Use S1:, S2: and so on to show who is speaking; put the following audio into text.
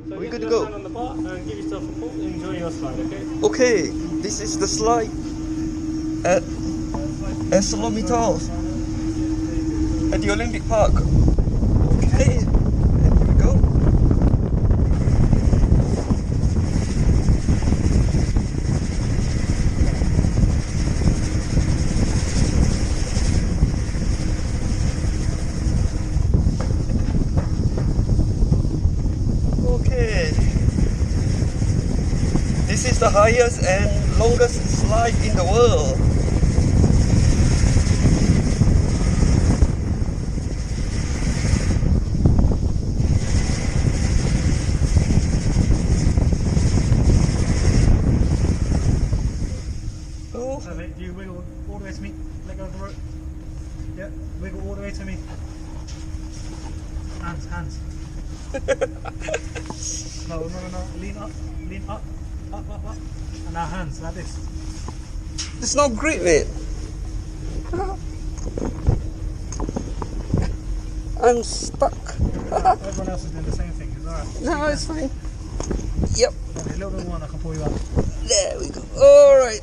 S1: So
S2: we're good to
S1: just
S2: go.
S1: stand on the bar and give yourself a pull and enjoy your slide, okay?
S2: Okay, this is the slide at ArcelorMittal at the Olympic Park. Okay, and here we go. Okay, this is the highest and longest slide in the world. Oh.
S1: So you wiggle all the way to me, let go of the rope. Yeah, wiggle all the way to me. Hands. No, lean up, up. And now hands, like this.
S2: It's not great, mate. I'm stuck.
S1: Everyone else is doing the same thing, it's alright.
S2: No, it's fine. Yep.
S1: A little bit more and I can pull you up.
S2: There we go. Alright.